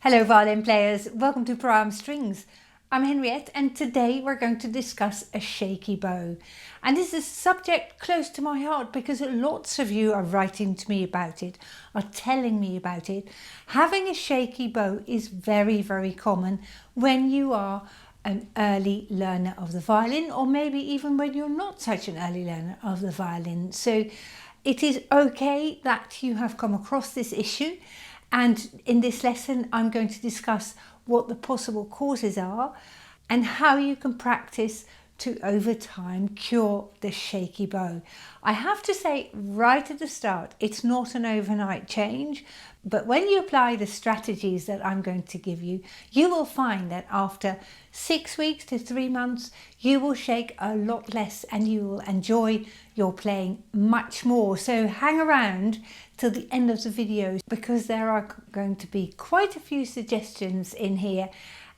Hello violin players, welcome to Pro Arm Strings. I'm Henriette and today we're going to discuss a shaky bow. And this is a subject close to my heart because lots of you are writing to me about it, are telling me about it. Having a shaky bow is very, very common when you are an early learner of the violin, or maybe even when you're not such an early learner of the violin. So it is okay that you have come across this issue. And in this lesson, I'm going to discuss what the possible causes are and how you can practice to, over time, cure the shaky bow. I have to say right at the start, it's not an overnight change, but when you apply the strategies that I'm going to give you, you will find that after 6 weeks to 3 months, you will shake a lot less and you will enjoy your playing much more. So hang around till the end of the video because there are going to be quite a few suggestions in here,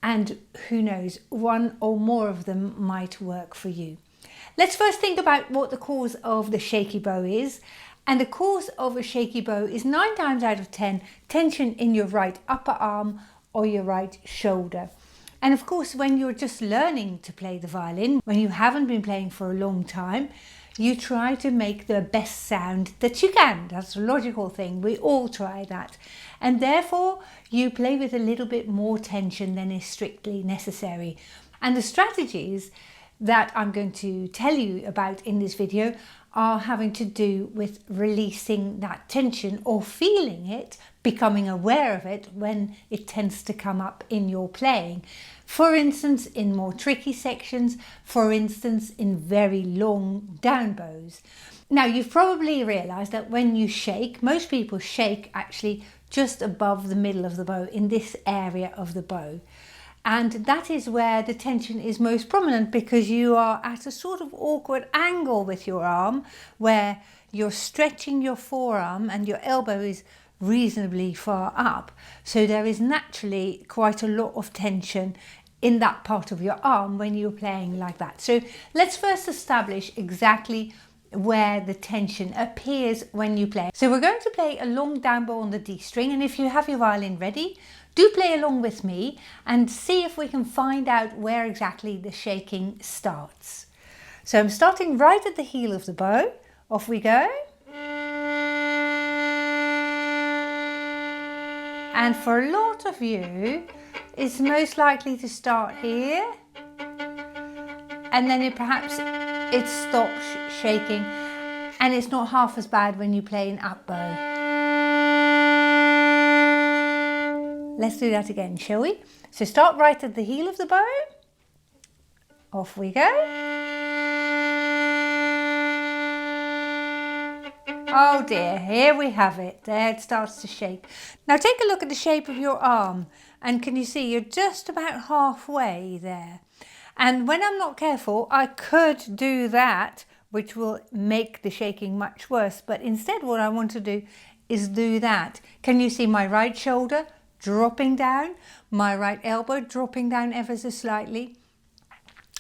and who knows, one or more of them might work for you. Let's first think about what the cause of the shaky bow is. And the cause of a shaky bow is 9 times out of 10 tension in your right upper arm or your right shoulder. And of course, when you're just learning to play the violin, when you haven't been playing for a long time, you try to make the best sound that you can. That's a logical thing. We all try that. And therefore, you play with a little bit more tension than is strictly necessary. And the strategies that I'm going to tell you about in this video are having to do with releasing that tension or feeling it, becoming aware of it when it tends to come up in your playing. For instance, in more tricky sections, for instance, in very long down bows. Now, you've probably realized that when you shake, most people shake actually just above the middle of the bow, in this area of the bow. And that is where the tension is most prominent because you are at a sort of awkward angle with your arm where you're stretching your forearm and your elbow is reasonably far up. So there is naturally quite a lot of tension in that part of your arm when you're playing like that. So let's first establish exactly where the tension appears when you play. So we're going to play a long down bow on the D string, and if you have your violin ready, do play along with me and see if we can find out where exactly the shaking starts. So I'm starting right at the heel of the bow. Off we go. And for a lot of you, it's most likely to start here, and then it stops shaking, and it's not half as bad when you play an up bow. Let's do that again, shall we? So start right at the heel of the bow. Off we go. Oh dear, here we have it. There it starts to shake. Now take a look at the shape of your arm, and can you see you're just about halfway there? And when I'm not careful, I could do that, which will make the shaking much worse. But instead what I want to do is do that. Can you see my right shoulder dropping down, my right elbow dropping down ever so slightly,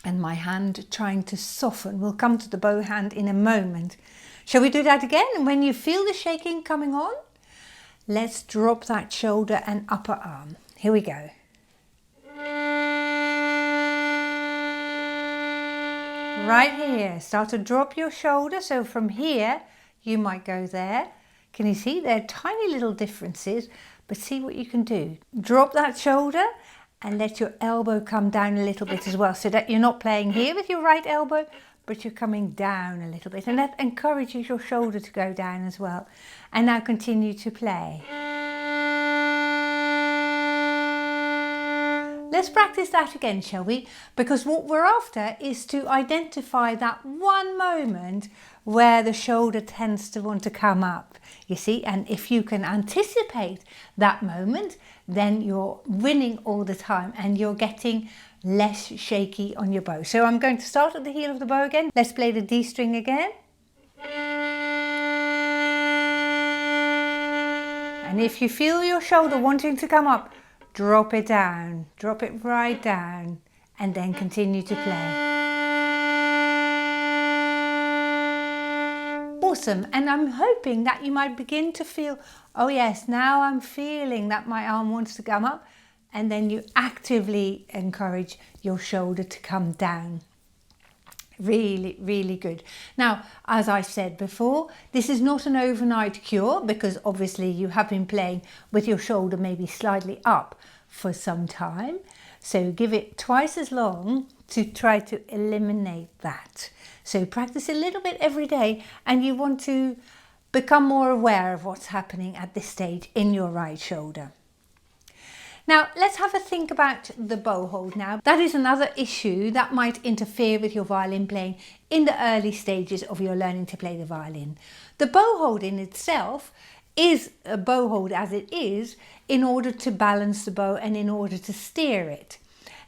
and my hand trying to soften? We'll come to the bow hand in a moment. Shall we do that again? And when you feel the shaking coming on, let's drop that shoulder and upper arm. Here we go. Right here, start to drop your shoulder. So from here, you might go there. Can you see? There are tiny little differences, but see what you can do. Drop that shoulder and let your elbow come down a little bit as well, so that you're not playing here with your right elbow, but you're coming down a little bit. And that encourages your shoulder to go down as well. And now continue to play. Let's practice that again, shall we? Because what we're after is to identify that one moment where the shoulder tends to want to come up, you see? And if you can anticipate that moment, then you're winning all the time and you're getting less shaky on your bow. So I'm going to start at the heel of the bow again. Let's play the D string again. And if you feel your shoulder wanting to come up, drop it down, drop it right down, and then continue to play. awesome. And I'm hoping that you might begin to feel, oh yes, now I'm feeling that my arm wants to come up, and then you actively encourage your shoulder to come down. Really, really good. Now, as I said before, this is not an overnight cure, because obviously you have been playing with your shoulder maybe slightly up for some time. So give it twice as long to try to eliminate that. So practice a little bit every day, and you want to become more aware of what's happening at this stage in your right shoulder. Now, let's have a think about the bow hold now. That is another issue that might interfere with your violin playing in the early stages of your learning to play the violin. The bow hold in itself is a bow hold as it is in order to balance the bow and in order to steer it.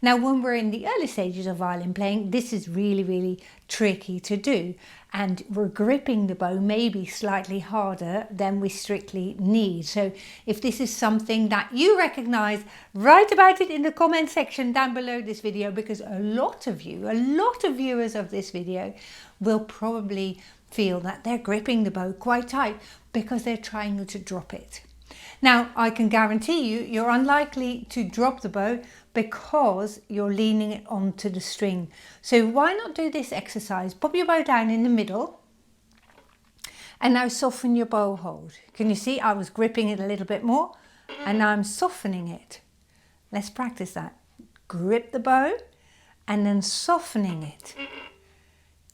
Now, when we're in the early stages of violin playing, this is really, really tricky to do. And we're gripping the bow maybe slightly harder than we strictly need. So if this is something that you recognize, write about it in the comment section down below this video, because a lot of viewers of this video will probably feel that they're gripping the bow quite tight because they're trying to drop it. Now, I can guarantee you're unlikely to drop the bow because you're leaning it onto the string. So why not do this exercise? Pop your bow down in the middle and now soften your bow hold. Can you see I was gripping it a little bit more and now I'm softening it. Let's practice that. Grip the bow and then softening it.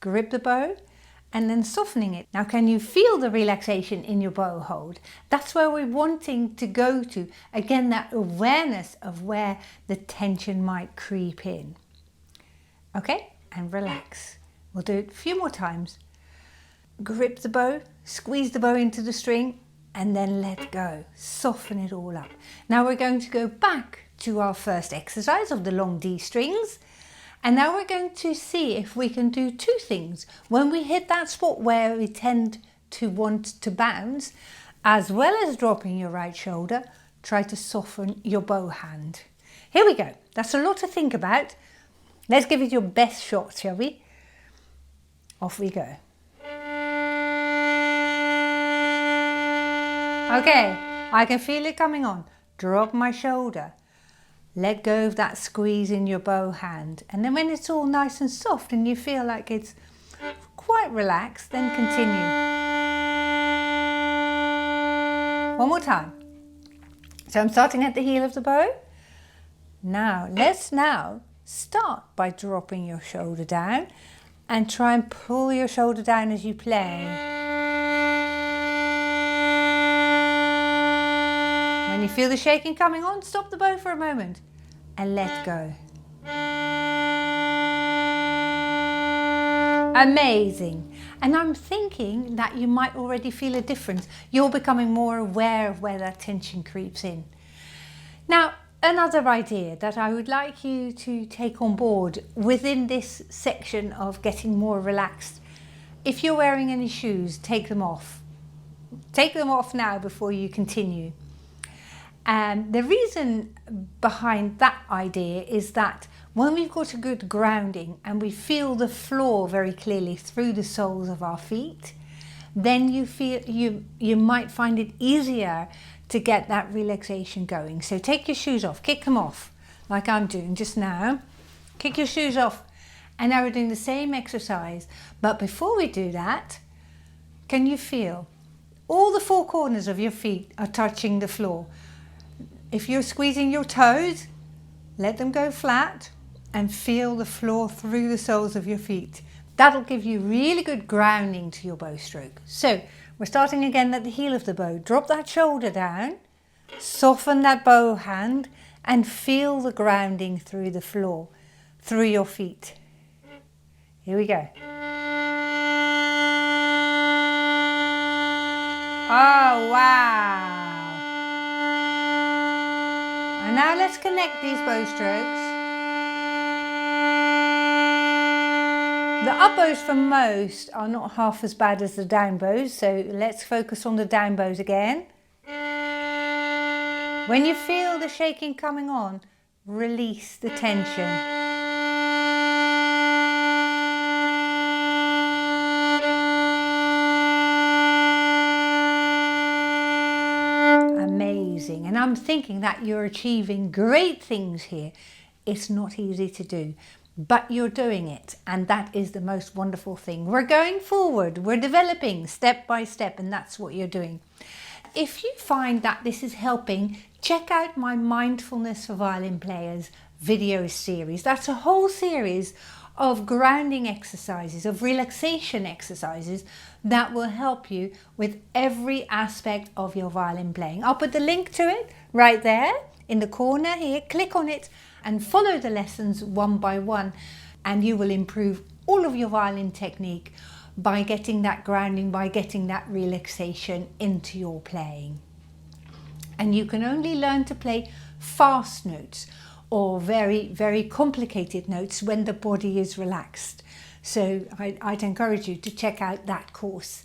Grip the bow and then softening it. Now, can you feel the relaxation in your bow hold? That's where we're wanting to go to. Again, that awareness of where the tension might creep in. Okay, and relax. We'll do it a few more times. Grip the bow, squeeze the bow into the string, and then let go. Soften it all up. Now we're going to go back to our first exercise of the long D strings. And now we're going to see if we can do two things. When we hit that spot where we tend to want to bounce, as well as dropping your right shoulder, try to soften your bow hand. Here we go. That's a lot to think about. Let's give it your best shot, shall we? Off we go. Okay, I can feel it coming on. Drop my shoulder. Let go of that squeeze in your bow hand. And then when it's all nice and soft and you feel like it's quite relaxed, then continue. One more time. So I'm starting at the heel of the bow. Let's start by dropping your shoulder down and try and pull your shoulder down as you play. When you feel the shaking coming on, stop the bow for a moment and let go. Amazing. And I'm thinking that you might already feel a difference. You're becoming more aware of where that tension creeps in. Now, another idea that I would like you to take on board within this section of getting more relaxed. If you're wearing any shoes, take them off. Take them off now before you continue. And the reason behind that idea is that when we've got a good grounding and we feel the floor very clearly through the soles of our feet, then you might find it easier to get that relaxation going. So take your shoes off, kick them off, like I'm doing just now. Kick your shoes off. And now we're doing the same exercise. But before we do that, can you feel all the four corners of your feet are touching the floor? If you're squeezing your toes, let them go flat and feel the floor through the soles of your feet. That'll give you really good grounding to your bow stroke. So we're starting again at the heel of the bow. Drop that shoulder down, soften that bow hand and feel the grounding through the floor, through your feet. Here we go. Oh, wow. And now let's connect these bow strokes. The up bows for most are not half as bad as the down bows, so let's focus on the down bows again. When you feel the shaking coming on, release the tension. I'm thinking that you're achieving great things here. It's not easy to do, but you're doing it, and that is the most wonderful thing. We're going forward, we're developing step by step, and that's what you're doing. If you find that this is helping, check out my Mindfulness for Violin Players video series. That's a whole series of grounding exercises, of relaxation exercises that will help you with every aspect of your violin playing. I'll put the link to it right there in the corner here. Click on it and follow the lessons one by one, and you will improve all of your violin technique by getting that grounding, by getting that relaxation into your playing. And you can only learn to play fast notes or very, very complicated notes when the body is relaxed. So I'd encourage you to check out that course.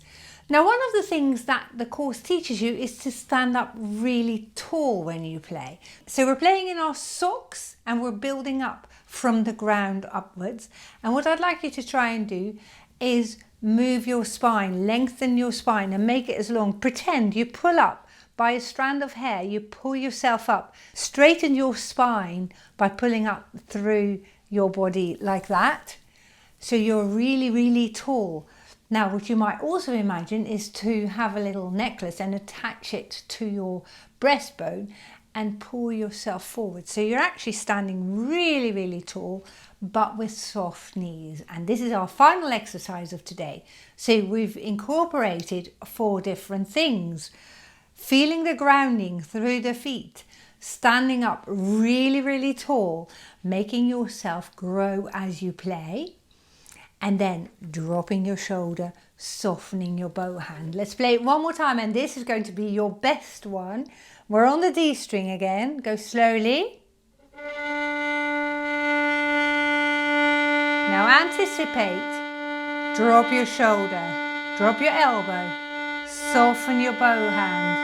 Now, one of the things that the course teaches you is to stand up really tall when you play. So we're playing in our socks and we're building up from the ground upwards. And what I'd like you to try and do is move your spine, lengthen your spine and make it as long. Pretend you pull up by a strand of hair, you pull yourself up. Straighten your spine by pulling up through your body like that. So you're really, really tall. Now, what you might also imagine is to have a little necklace and attach it to your breastbone and pull yourself forward. So you're actually standing really, really tall, but with soft knees. And this is our final exercise of today. So we've incorporated 4 different things. Feeling the grounding through the feet, standing up really, really tall, making yourself grow as you play, and then dropping your shoulder, softening your bow hand. Let's play it one more time, and this is going to be your best one. We're on the D string again. Go slowly. Now anticipate. Drop your shoulder, drop your elbow, soften your bow hand.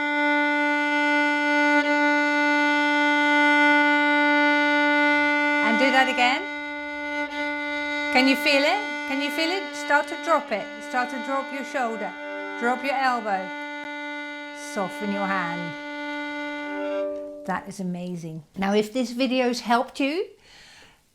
And do that again. Can you feel it? Can you feel it? Start to drop it. Start to drop your shoulder. Drop your elbow. Soften your hand. That is amazing. Now, if this video's helped you,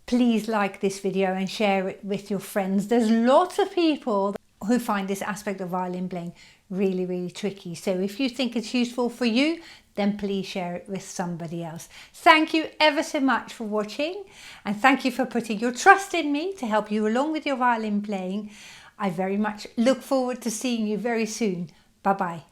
please like this video and share it with your friends. There's lots of people who find this aspect of violin playing really, really tricky. So if you think it's useful for you, then please share it with somebody else. Thank you ever so much for watching, and thank you for putting your trust in me to help you along with your violin playing. I very much look forward to seeing you very soon. Bye-bye.